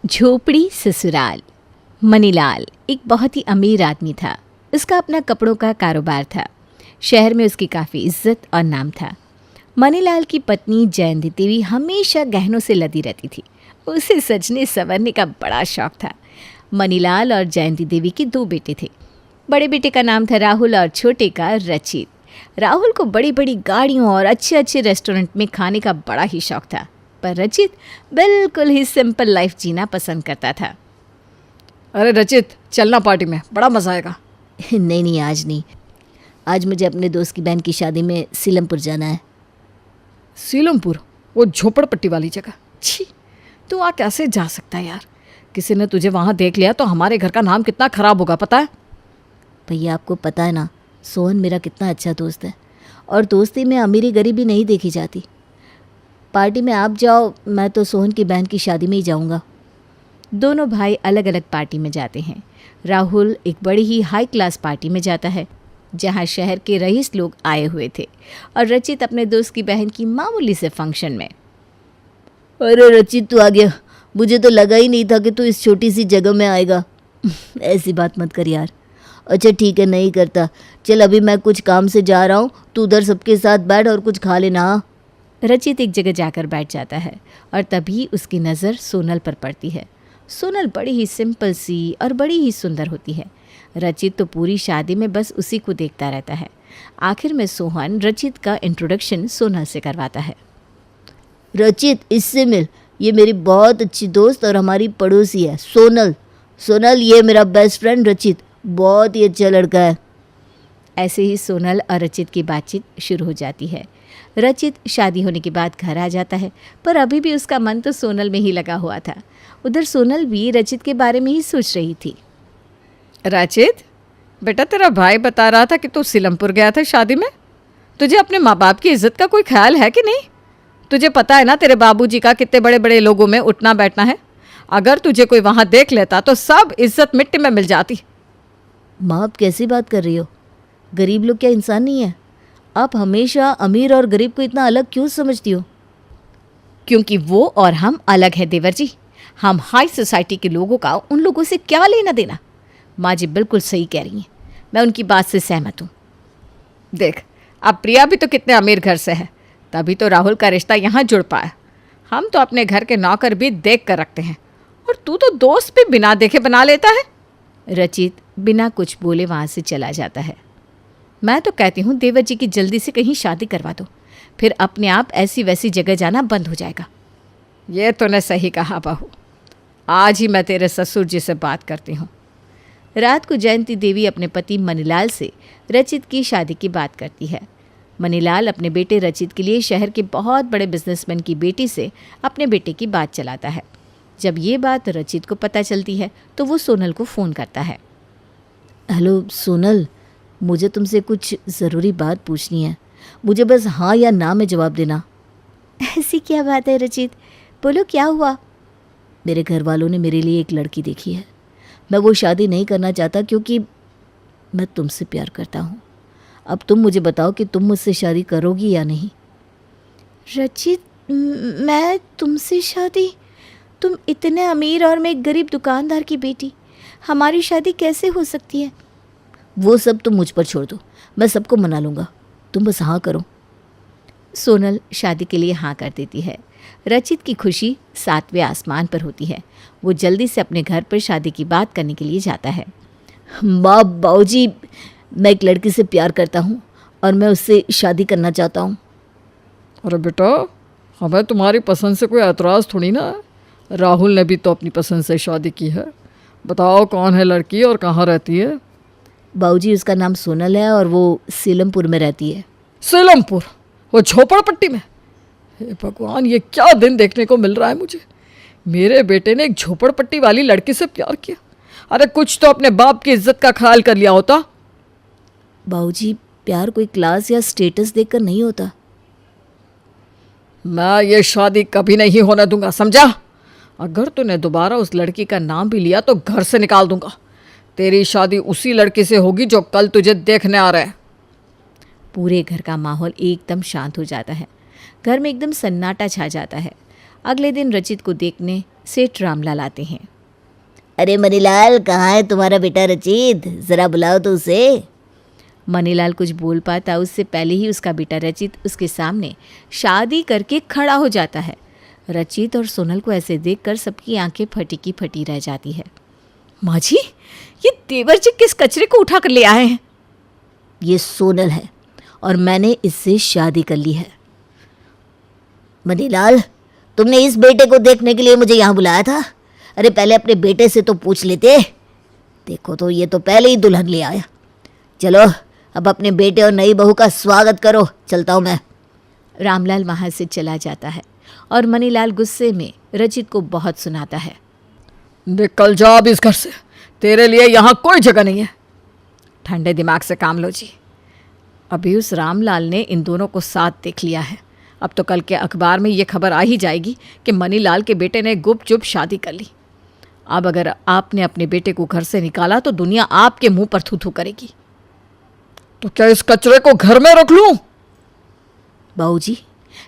झोपड़ी ससुराल। मनीलाल एक बहुत ही अमीर आदमी था। उसका अपना कपड़ों का कारोबार था। शहर में उसकी काफ़ी इज्जत और नाम था। मनीलाल की पत्नी जयंती देवी हमेशा गहनों से लदी रहती थी। उसे सजने संवरने का बड़ा शौक था। मनीलाल और जयंती देवी के दो बेटे थे। बड़े बेटे का नाम था राहुल और छोटे का रचित। राहुल को बड़ी बड़ी गाड़ियों और अच्छे अच्छे रेस्टोरेंट में खाने का बड़ा ही शौक था, पर रचित बिल्कुल ही सिंपल लाइफ जीना पसंद करता था। अरे रचित, चलना पार्टी में, बड़ा मजा आएगा। नहीं आज नहीं। आज मुझे अपने दोस्त की बहन की शादी में सीलमपुर जाना है। सीलमपुर? वो झोपड़पट्टी वाली जगह? छी, तू वहाँ कैसे जा सकता है यार? किसी ने तुझे वहाँ देख लिया तो हमारे घर का नाम कितना खराब होगा, पता है? भैया आपको पता है ना, सोहन मेरा कितना अच्छा दोस्त है, और दोस्ती में अमीरी गरीबी नहीं देखी जाती। पार्टी में आप जाओ, मैं तो सोहन की बहन की शादी में ही जाऊंगा। दोनों भाई अलग अलग पार्टी में जाते हैं। राहुल एक बड़ी ही हाई क्लास पार्टी में जाता है जहां शहर के रईस लोग आए हुए थे, और रचित अपने दोस्त की बहन की मामूली से फंक्शन में। अरे रचित, तू आ गया। मुझे तो लगा ही नहीं था कि तू इस छोटी सी जगह में आएगा। ऐसी बात मत कर यार। अच्छा ठीक है, नहीं करता। चल अभी मैं कुछ काम से जा रहा हूँ, तू उधर सबके साथ बैठ और कुछ खा लेना। रचित एक जगह जाकर बैठ जाता है और तभी उसकी नज़र सोनल पर पड़ती है। सोनल बड़ी ही सिंपल सी और बड़ी ही सुंदर होती है। रचित तो पूरी शादी में बस उसी को देखता रहता है। आखिर में सोहन रचित का इंट्रोडक्शन सोनल से करवाता है। रचित, इससे मिल, ये मेरी बहुत अच्छी दोस्त और हमारी पड़ोसी है, सोनल। सोनल, ये मेरा बेस्ट फ्रेंड रचित, बहुत ही अच्छा लड़का है। ऐसे ही सोनल और रचित की बातचीत शुरू हो जाती है। रचित शादी होने के बाद घर आ जाता है, पर अभी भी उसका मन तो सोनल में ही लगा हुआ था। उधर सोनल भी रचित के बारे में ही सोच रही थी। रचित बेटा, तेरा भाई बता रहा था कि तू सीलमपुर गया था शादी में। तुझे अपने माँ बाप की इज्जत का कोई ख्याल है कि नहीं? तुझे पता है ना तेरे बाबूजी का कितने बड़े बड़े लोगों में उठना बैठना है। अगर तुझे कोई वहाँ देख लेता तो सब इज्जत मिट्टी में मिल जाती। माँ, आप कैसी बात कर रही हो? गरीब लोग क्या इंसान नहीं है? आप हमेशा अमीर और गरीब को इतना अलग क्यों समझती हो? क्योंकि वो और हम अलग हैं देवर जी। हम हाई सोसाइटी के लोगों का उन लोगों से क्या लेना देना। माँ जी बिल्कुल सही कह रही हैं, मैं उनकी बात से सहमत हूँ। देख, अब प्रिया भी तो कितने अमीर घर से है, तभी तो राहुल का रिश्ता यहाँ जुड़ पाया। हम तो अपने घर के नौकर भी देख कर रखते हैं, और तू तो दोस्त भी बिना देखे बना लेता है। रचित बिना कुछ बोले वहाँ से चला जाता है। मैं तो कहती हूँ देवर जी की जल्दी से कहीं शादी करवा दो, फिर अपने आप ऐसी वैसी जगह जाना बंद हो जाएगा। ये तूने सही कहा बहू, आज ही मैं तेरे ससुर जी से बात करती हूँ। रात को जयंती देवी अपने पति मनीलाल से रचित की शादी की बात करती है। मनीलाल अपने बेटे रचित के लिए शहर के बहुत बड़े बिजनेसमैन की बेटी से अपने बेटे की बात चलाता है। जब ये बात रचित को पता चलती है तो वो सोनल को फ़ोन करता है। हेलो सोनल, मुझे तुमसे कुछ ज़रूरी बात पूछनी है। मुझे बस हाँ या ना में जवाब देना। ऐसी क्या बात है रचित, बोलो क्या हुआ? मेरे घर वालों ने मेरे लिए एक लड़की देखी है। मैं वो शादी नहीं करना चाहता क्योंकि मैं तुमसे प्यार करता हूँ। अब तुम मुझे बताओ कि तुम मुझसे शादी करोगी या नहीं। रचित, मैं तुमसे शादी? तुम इतने अमीर और मैं एक गरीब दुकानदार की बेटी, हमारी शादी कैसे हो सकती है? वो सब तुम मुझ पर छोड़ दो, मैं सबको मना लूँगा। तुम बस हाँ करो। सोनल शादी के लिए हाँ कर देती है। रचित की खुशी 7वें आसमान पर होती है। वो जल्दी से अपने घर पर शादी की बात करने के लिए जाता है। माँ, बाबूजी, मैं एक लड़की से प्यार करता हूँ और मैं उससे शादी करना चाहता हूँ। अरे बेटा, हमें तुम्हारी पसंद से कोई एतराज़ थोड़ी ना है। राहुल ने भी तो अपनी पसंद से शादी की है। बताओ कौन है लड़की और कहाँ रहती है? बाबूजी, उसका नाम सोनल है और वो सीलमपुर में रहती है। सीलमपुर? वो झोपड़पट्टी में? हे भगवान, ये क्या दिन देखने को मिल रहा है मुझे। मेरे बेटे ने एक झोपड़पट्टी वाली लड़की से प्यार किया। अरे कुछ तो अपने बाप की इज्जत का ख्याल कर लिया होता। बाबूजी, प्यार कोई क्लास या स्टेटस देखकर नहीं होता। मैं ये शादी कभी नहीं होने दूंगा, समझा? अगर तूने दोबारा उस लड़की का नाम भी लिया तो घर से निकाल दूंगा। तेरी शादी उसी लड़की से होगी जो कल तुझे देखने आ रहा है। पूरे घर का माहौल एकदम शांत हो जाता है। घर में एकदम सन्नाटा छा जाता है। अगले दिन रचित को देखने सेठ रामलाल आते हैं। अरे मनीलाल, कहाँ है तुम्हारा बेटा रचित? ज़रा बुलाओ तो उसे। मनीलाल कुछ बोल पाता उससे पहले ही उसका बेटा रचित उसके सामने शादी करके खड़ा हो जाता है। रचित और सोनल को ऐसे देखकर सबकी आंखें फटी की फटी रह जाती है। माँ जी, ये देवर जी किस कचरे को उठा कर ले आए हैं? ये सोनल है और मैंने इससे शादी कर ली है। मनीलाल, तुमने इस बेटे को देखने के लिए मुझे यहाँ बुलाया था? अरे पहले अपने बेटे से तो पूछ लेते। देखो तो ये तो पहले ही दुल्हन ले आया। चलो अब अपने बेटे और नई बहू का स्वागत करो, चलता हूँ मैं। रामलाल वहाँ से चला जाता है और मनीलाल गुस्से में रचित को बहुत सुनाता है। निकल जा अब इस घर से, तेरे लिए यहाँ कोई जगह नहीं है। ठंडे दिमाग से काम लो जी। अभी उस रामलाल ने इन दोनों को साथ देख लिया है। अब तो कल के अखबार में ये खबर आ ही जाएगी कि मनीलाल के बेटे ने गुपचुप शादी कर ली। अब अगर आपने अपने बेटे को घर से निकाला तो दुनिया आपके मुंह पर थू थू करेगी। तो क्या इस कचरे को घर में रख लूं? बाबूजी,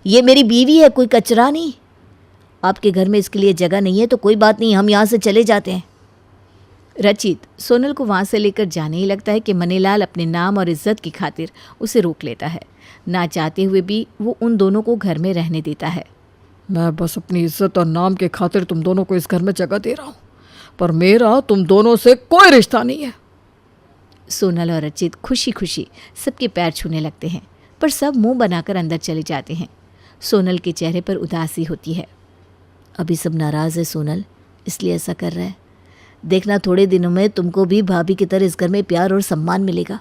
ये मेरी बीवी है, कोई कचरा नहीं। आपके घर में इसके लिए जगह नहीं है तो कोई बात नहीं, हम यहाँ से चले जाते हैं। रचित सोनल को वहाँ से लेकर जाने ही लगता है कि मनीलाल अपने नाम और इज्जत की खातिर उसे रोक लेता है। ना चाहते हुए भी वो उन दोनों को घर में रहने देता है। मैं बस अपनी इज्जत और नाम के खातिर तुम दोनों को इस घर में जगह दे रहा हूँ, पर मेरा तुम दोनों से कोई रिश्ता नहीं है। सोनल और रचित खुशी खुशी सबके पैर छूने लगते हैं, पर सब मुंह बनाकर अंदर चले जाते हैं। सोनल के चेहरे पर उदासी होती है। अभी सब नाराज़ है सोनल, इसलिए ऐसा कर रहा है। देखना थोड़े दिनों में तुमको भी भाभी की तरह इस घर में प्यार और सम्मान मिलेगा।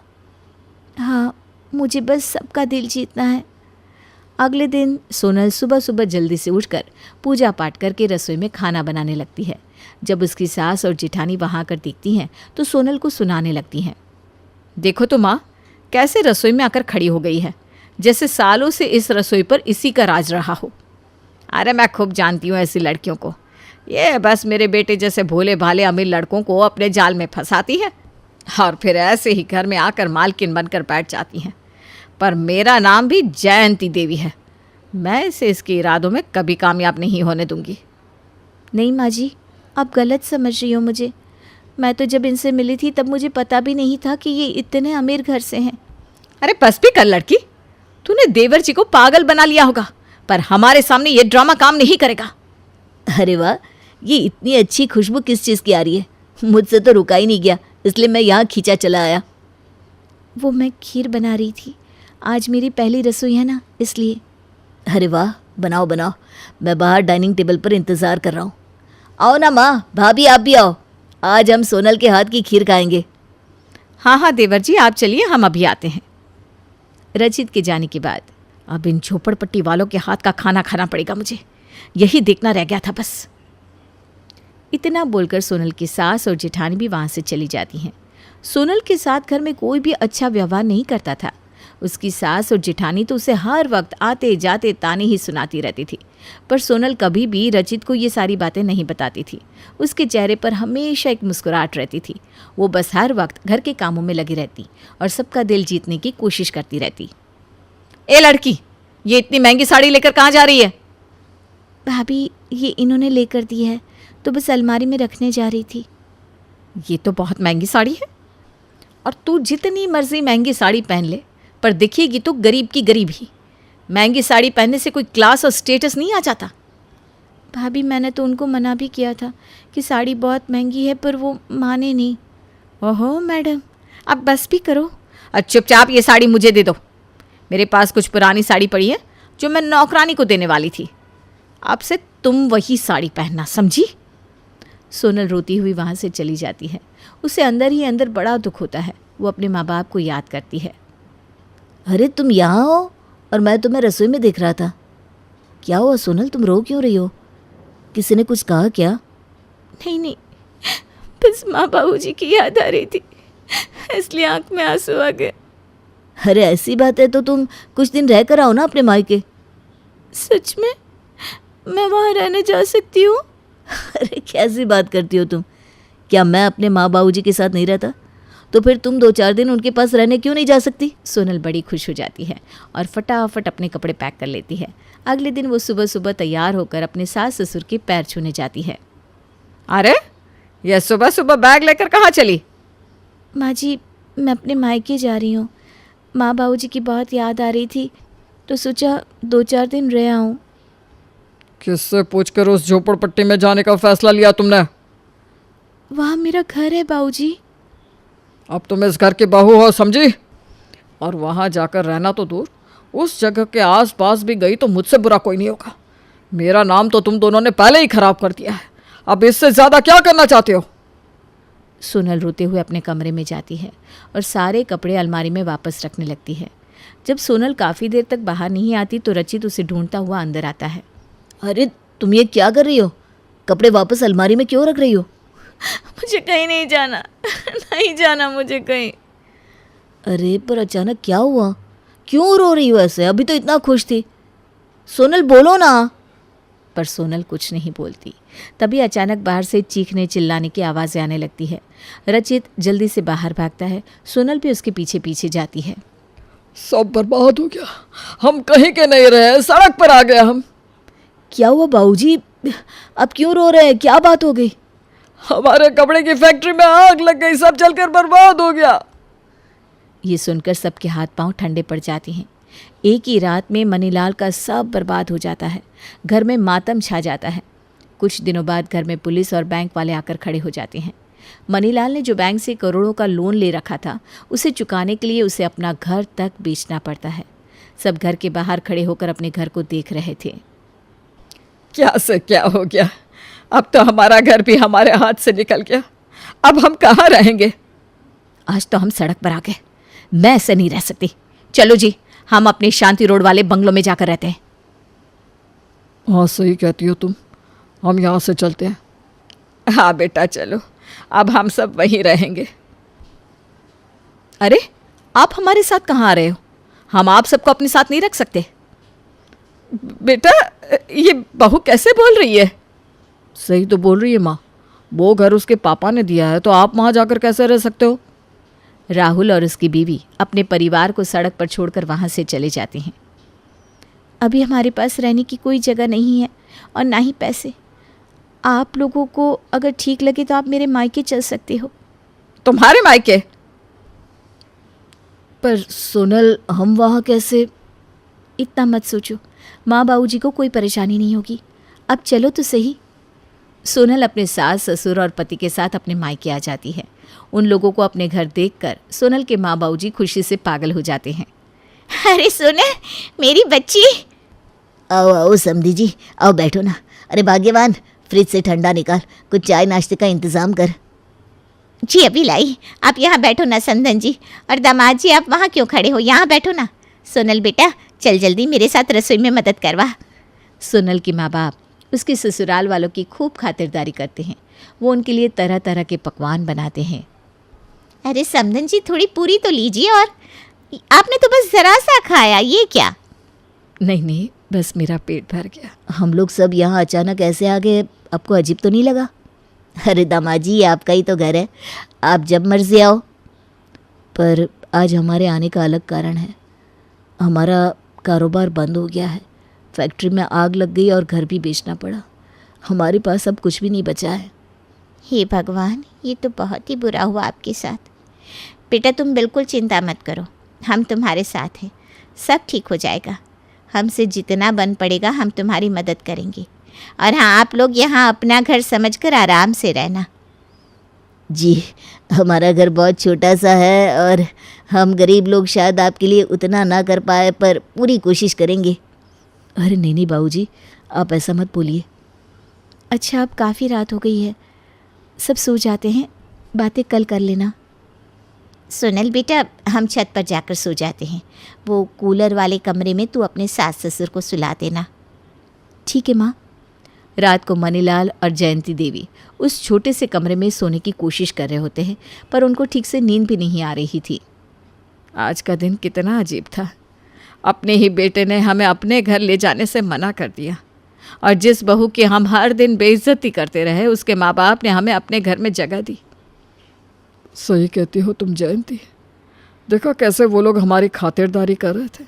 हाँ, मुझे बस सबका दिल जीतना है। अगले दिन सोनल सुबह सुबह जल्दी से उठकर पूजा पाठ करके रसोई में खाना बनाने लगती है। जब उसकी सास और जेठानी वहाँ आकर देखती हैं तो सोनल को सुनाने लगती हैं। देखो तो माँ, कैसे रसोई में आकर खड़ी हो गई है, जैसे सालों से इस रसोई पर इसी का राज रहा हो। अरे मैं खूब जानती हूँ ऐसी लड़कियों को। ये बस मेरे बेटे जैसे भोले भाले अमीर लड़कों को अपने जाल में फंसाती है और फिर ऐसे ही घर में आकर मालकिन बनकर बैठ जाती हैं। पर मेरा नाम भी जयंती देवी है। मैं इसे इसके इरादों में कभी कामयाब नहीं होने दूंगी। नहीं माँ जी, आप गलत समझ रही हो मुझे। मैं तो जब इनसे मिली थी तब मुझे पता भी नहीं था कि ये इतने अमीर घर से हैं। अरे बस भी कर लड़की, तूने देवर जी को पागल बना लिया होगा, पर हमारे सामने ये ड्रामा काम नहीं करेगा। अरे वाह, ये इतनी अच्छी खुशबू किस चीज़ की आ रही है? मुझसे तो रुका ही नहीं गया, इसलिए मैं यहाँ खींचा चला आया। वो मैं खीर बना रही थी, आज मेरी पहली रसोई है ना, इसलिए। अरे वाह, बनाओ बनाओ, मैं बाहर डाइनिंग टेबल पर इंतज़ार कर रहा हूँ। आओ ना माँ, भाभी आप भी आओ, आज हम सोनल के हाथ की खीर खाएंगे। हाँ हाँ देवर जी, आप चलिए, हम अभी आते हैं। रचित के जाने के बाद अब इन झोपड़पट्टी वालों के हाथ का खाना खाना पड़ेगा मुझे, यही देखना रह गया था बस। इतना बोलकर सोनल की सास और जेठानी भी वहाँ से चली जाती हैं। सोनल के साथ घर में कोई भी अच्छा व्यवहार नहीं करता था। उसकी सास और जेठानी तो उसे हर वक्त आते जाते ताने ही सुनाती रहती थी, पर सोनल कभी भी रचित को ये सारी बातें नहीं बताती थी। उसके चेहरे पर हमेशा एक मुस्कुराहट रहती थी। वो बस हर वक्त घर के कामों में लगी रहती और सबका दिल जीतने की कोशिश करती रहती। ए लड़की, ये इतनी महंगी साड़ी लेकर कहाँ जा रही है? भाभी, ये इन्होंने लेकर दी है तो बस अलमारी में रखने जा रही थी। ये तो बहुत महंगी साड़ी है, और तू जितनी मर्जी महंगी साड़ी पहन ले, पर दिखेगी तो गरीब की गरीब ही। महंगी साड़ी पहनने से कोई क्लास और स्टेटस नहीं आ जाता। भाभी, मैंने तो उनको मना भी किया था कि साड़ी बहुत महंगी है, पर वो माने नहीं। ओहो मैडम, अब बस भी करो और चुपचाप ये साड़ी मुझे दे दो। मेरे पास कुछ पुरानी साड़ी पड़ी है जो मैं नौकरानी को देने वाली थी। अब से तुम वही साड़ी पहनना, समझी? सोनल रोती हुई वहाँ से चली जाती है। उसे अंदर ही अंदर बड़ा दुख होता है। वो अपने माँ बाप को याद करती है। अरे तुम यहाँ हो और मैं तुम्हें रसोई में देख रहा था। क्या हुआ सोनल, तुम रो क्यों रही हो? किसी ने कुछ कहा क्या? नहीं नहीं, बस माँ बाबूजी की याद आ रही थी, इसलिए आंख में आंसू आ गए। अरे ऐसी बात है तो तुम कुछ दिन रह कर आओ ना अपने मायके। सच में? मैं वहाँ रहने जा सकती हूँ? अरे कैसी बात करती हो तुम? क्या मैं अपने माँ बाबूजी के साथ नहीं रहता? तो फिर तुम 2-4 दिन उनके पास रहने क्यों नहीं जा सकती? सोनल बड़ी खुश हो जाती है और फटाफट अपने कपड़े पैक कर लेती है। अगले दिन वो सुबह सुबह तैयार होकर अपने सास ससुर के पैर छूने जाती है। अरे ये सुबह सुबह बैग लेकर कहाँ चली? माँ जी, मैं अपने मायके जा रही हूँ। माँ बाबूजी की बहुत याद आ रही थी तो सोचा 2-4 दिन रह आऊँ। किससे पूछकर उस झोपड़पट्टी में जाने का फैसला लिया तुमने? वहाँ मेरा घर है बाबूजी। अब तुम इस घर की बहू हो, समझी? और वहाँ जाकर रहना तो दूर, उस जगह के आसपास भी गई तो मुझसे बुरा कोई नहीं होगा। मेरा नाम तो तुम दोनों ने पहले ही खराब कर दिया है, अब इससे ज़्यादा क्या करना चाहते हो? सोनल रोते हुए अपने कमरे में जाती है और सारे कपड़े अलमारी में वापस रखने लगती है। जब सोनल काफ़ी देर तक बाहर नहीं आती तो रचित उसे ढूंढता हुआ अंदर आता है। अरे तुम ये क्या कर रही हो? कपड़े वापस अलमारी में क्यों रख रही हो? मुझे कहीं नहीं जाना, नहीं जाना मुझे कहीं। अरे पर अचानक क्या हुआ? क्यों रो रही हो ऐसे? अभी तो इतना खुश थी। सोनल बोलो ना। पर सोनल कुछ नहीं बोलती। तभी अचानक बाहर से चीखने चिल्लाने की आवाज़ें आने लगती है। रचित जल्दी से बाहर भागता है। सोनल भी उसके पीछे पीछे जाती है। सब बर्बाद हो गया, हम कहीं के नहीं रहे, सड़क पर आ गए हम। क्या हुआ बाबूजी? अब क्यों रो रहे हैं? क्या बात हो गई? हमारे कपड़े की फैक्ट्री में आग लग गई, सब जलकर बर्बाद हो गया। ये सुनकर सबके हाथ पांव ठंडे पड़ जाते हैं। एक ही रात में मनीलाल का सब बर्बाद हो जाता है। घर में मातम छा जाता है। कुछ दिनों बाद घर में पुलिस और बैंक वाले आकर खड़े हो जाते हैं। मनीलाल ने जो बैंक से करोड़ों का लोन ले रखा था, उसे चुकाने के लिए उसे अपना घर तक बेचना पड़ता है। सब घर के बाहर खड़े होकर अपने घर को देख रहे थे। क्या से क्या हो गया? अब तो हमारा घर भी हमारे हाथ से निकल गया। अब हम कहाँ रहेंगे? आज तो हम सड़क पर आ गए। मैं ऐसे नहीं रह सकती। चलो जी, हम अपने शांति रोड वाले बंगलों में जाकर रहते हैं। हाँ सही कहती हो तुम, हम यहाँ से चलते हैं। हाँ बेटा चलो, अब हम सब वहीं रहेंगे। अरे आप हमारे साथ कहाँ आ रहे हो? हम आप सबको अपने साथ नहीं रख सकते। बेटा ये बहू कैसे बोल रही है? सही तो बोल रही है माँ, वो घर उसके पापा ने दिया है तो आप वहाँ जाकर कैसे रह सकते हो? राहुल और उसकी बीवी अपने परिवार को सड़क पर छोड़कर वहाँ से चले जाते हैं। अभी हमारे पास रहने की कोई जगह नहीं है और ना ही पैसे। आप लोगों को अगर ठीक लगे तो आप मेरे मायके चल सकते हो। तुम्हारे मायके? पर सोनल हम वहाँ कैसे? इतना मत सोचो, माँ बाबूजी को कोई परेशानी नहीं होगी। अब चलो तो सही। सोनल अपने सास ससुर और पति के साथ अपने मायके आ जाती है। उन लोगों को अपने घर देखकर सोनल के माँ बाबूजी खुशी से पागल हो जाते हैं। अरे सोनल, मेरी बच्ची। आओ आओ समधी जी, आओ बैठो ना। अरे भाग्यवान, फ्रिज से ठंडा निकाल, कुछ चाय नाश्ते का इंतज़ाम कर। जी अभी लाई। आप यहाँ बैठो ना समधन जी। और दामाद जी आप वहाँ क्यों खड़े हो? यहाँ बैठो ना। सोनल बेटा चल जल्दी मेरे साथ रसोई में मदद करवा। सोनल के माँ बाप उसके ससुराल वालों की खूब खातिरदारी करते हैं। वो उनके लिए तरह तरह के पकवान बनाते हैं। अरे समधन जी थोड़ी पूरी तो लीजिए। और आपने तो बस ज़रा सा खाया, ये क्या? नहीं, बस मेरा पेट भर गया। हम लोग सब यहाँ अचानक ऐसे आ गए, आपको अजीब तो नहीं लगा? अरे दामाद जी, आपका ही तो घर है, आप जब मर्जी आओ। पर आज हमारे आने का अलग कारण है। हमारा कारोबार बंद हो गया है, फैक्ट्री में आग लग गई और घर भी बेचना पड़ा। हमारे पास अब कुछ भी नहीं बचा है। हे भगवान, ये तो बहुत ही बुरा हुआ आपके साथ। बेटा तुम बिल्कुल चिंता मत करो, हम तुम्हारे साथ हैं, सब ठीक हो जाएगा। हमसे जितना बन पड़ेगा हम तुम्हारी मदद करेंगे। और हाँ, आप लोग यहाँ अपना घर समझकर आराम से रहना। जी, हमारा घर बहुत छोटा सा है और हम गरीब लोग शायद आपके लिए उतना ना कर पाए, पर पूरी कोशिश करेंगे। अरे नहीं बाबूजी, आप ऐसा मत बोलिए। अच्छा, अब काफ़ी रात हो गई है, सब सो जाते हैं, बातें कल कर लेना। सोनल बेटा हम छत पर जाकर सो जाते हैं। वो कूलर वाले कमरे में तू अपने सास ससुर को सुला देना। ठीक है माँ। रात को मनीलाल और जयंती देवी उस छोटे से कमरे में सोने की कोशिश कर रहे होते हैं, पर उनको ठीक से नींद भी नहीं आ रही थी। आज का दिन कितना अजीब था। अपने ही बेटे ने हमें अपने घर ले जाने से मना कर दिया, और जिस बहू की हम हर दिन बेइज्जती करते रहे, उसके माँ बाप ने हमें अपने घर में जगह दी। सही कहती हो तुम जयंती। देखो कैसे वो लोग हमारी खातिरदारी कर रहे थे।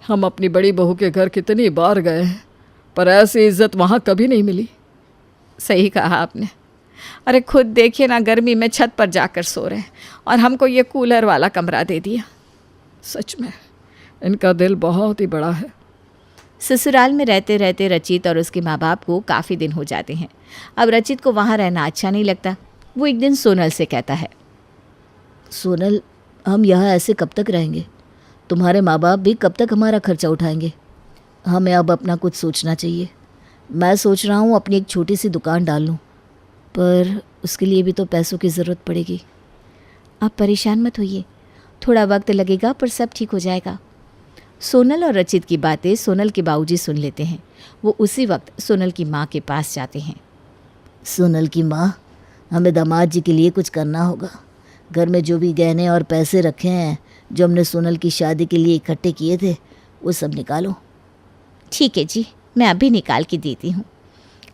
हम अपनी बड़ी बहू के घर कितनी बार गए हैं, पर ऐसी इज्जत वहाँ कभी नहीं मिली। सही कहा आपने। अरे खुद देखिए ना, गर्मी में छत पर जाकर सो रहे हैं और हमको ये कूलर वाला कमरा दे दिया। सच में इनका दिल बहुत ही बड़ा है। ससुराल में रहते रहते रचित और उसके माँ बाप को काफ़ी दिन हो जाते हैं। अब रचित को वहाँ रहना अच्छा नहीं लगता। वो एक दिन सोनल से कहता है, सोनल, हम यहाँ ऐसे कब तक रहेंगे? तुम्हारे माँ बाप भी कब तक हमारा खर्चा उठाएंगे? हमें अब अपना कुछ सोचना चाहिए। मैं सोच रहा हूँ अपनी एक छोटी सी दुकान डाल लूँ, पर उसके लिए भी तो पैसों की ज़रूरत पड़ेगी। आप परेशान मत होइए, थोड़ा वक्त लगेगा पर सब ठीक हो जाएगा। सोनल और रचित की बातें सोनल के बाबूजी सुन लेते हैं। वो उसी वक्त सोनल की माँ के पास जाते हैं। सोनल की माँ, हमें दामाद जी के लिए कुछ करना होगा। घर में जो भी गहने और पैसे रखे हैं जो हमने सोनल की शादी के लिए इकट्ठे किए थे, वो सब निकालो। ठीक है जी, मैं अभी निकाल के देती हूँ।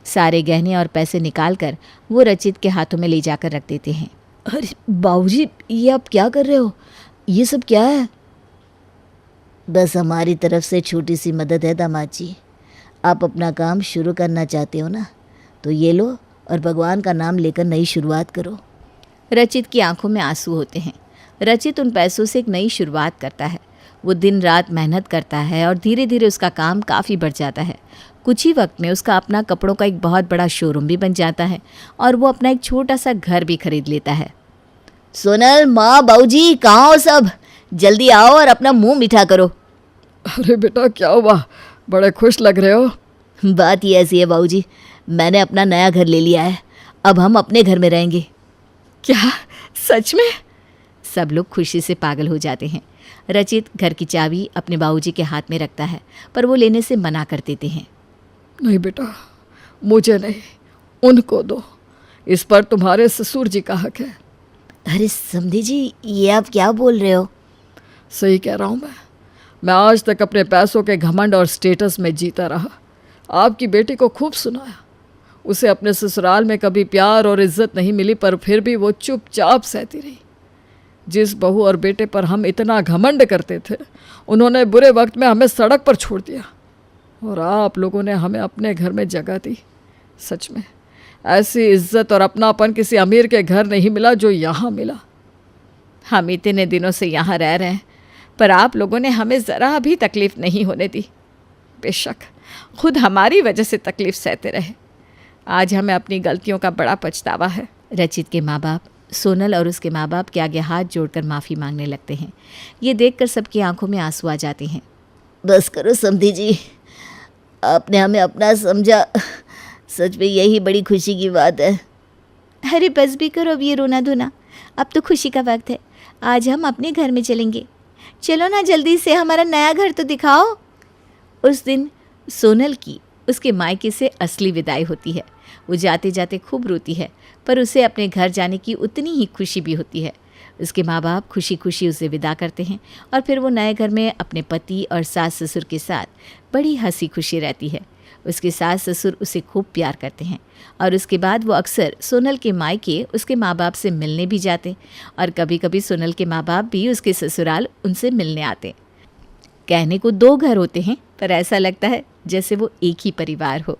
सारे गहने और पैसे निकाल कर वो रचित के हाथों में ले जाकर रख देते हैं। अरे बाबूजी, ये आप क्या कर रहे हो? ये सब क्या है? बस हमारी तरफ से छोटी सी मदद है दामाद जी। आप अपना काम शुरू करना चाहते हो ना, तो ये लो और भगवान का नाम लेकर नई शुरुआत करो। रचित की आंखों में आंसू होते हैं। रचित उन पैसों से एक नई शुरुआत करता है। वो दिन रात मेहनत करता है और धीरे धीरे उसका काम काफ़ी बढ़ जाता है। कुछ ही वक्त में उसका अपना कपड़ों का एक बहुत बड़ा शोरूम भी बन जाता है और वो अपना एक छोटा सा घर भी खरीद लेता है। सोनल, माँ, बाबूजी, कहाँ हो सब? जल्दी आओ और अपना मुंह मीठा करो। अरे बेटा, क्या हुआ? बड़े खुश लग रहे हो। बात ही ऐसी है बाबूजी, मैंने अपना नया घर ले लिया है। अब हम अपने घर में रहेंगे। क्या? सच में? सब लोग खुशी से पागल हो जाते हैं। रचित घर की चाबी अपने बाबूजी के हाथ में रखता है, पर वो लेने से मना कर देते हैं। नहीं बेटा, मुझे नहीं, उनको दो। इस पर तुम्हारे ससुर जी का हक है। अरे समधी जी, ये आप क्या बोल रहे हो? सही कह रहा हूँ मैं आज तक अपने पैसों के घमंड और स्टेटस में जीता रहा। आपकी बेटी को खूब सुनाया। उसे अपने ससुराल में कभी प्यार और इज्जत नहीं मिली, पर फिर भी वो चुपचाप सहती रही। जिस बहू और बेटे पर हम इतना घमंड करते थे, उन्होंने बुरे वक्त में हमें सड़क पर छोड़ दिया और आप लोगों ने हमें अपने घर में जगह दी। सच में ऐसी इज्जत और अपनापन किसी अमीर के घर नहीं मिला जो यहाँ मिला। हम इतने दिनों से यहाँ रह रहे हैं, पर आप लोगों ने हमें ज़रा भी तकलीफ़ नहीं होने दी। बेशक खुद हमारी वजह से तकलीफ़ सहते रहे। आज हमें अपनी गलतियों का बड़ा पछतावा है। रचित के माँ बाप सोनल और उसके माँ बाप के आगे हाथ जोड़कर माफ़ी मांगने लगते हैं। ये देखकर सबकी आंखों में आंसू आ जाते हैं। बस करो समधी जी, आपने हमें अपना समझा। सच में यही बड़ी खुशी की बात है। अरे बस भी करो अब ये रोना धोना। अब तो खुशी का वक्त है। आज हम अपने घर में चलेंगे। चलो ना, जल्दी से हमारा नया घर तो दिखाओ। उस दिन सोनल की उसके मायके से असली विदाई होती है। वो जाते जाते खूब रोती है, पर उसे अपने घर जाने की उतनी ही खुशी भी होती है। उसके माँ बाप खुशी खुशी उसे विदा करते हैं और फिर वो नए घर में अपने पति और सास ससुर के साथ बड़ी हंसी खुशी रहती है। उसके सास ससुर उसे खूब प्यार करते हैं और उसके बाद वो अक्सर सोनल के मायके उसके माँ बाप से मिलने भी जाते और कभी कभी सोनल के माँ बाप भी उसके ससुराल उनसे मिलने आते। कहने को दो घर होते हैं, पर ऐसा लगता है जैसे वो एक ही परिवार हो।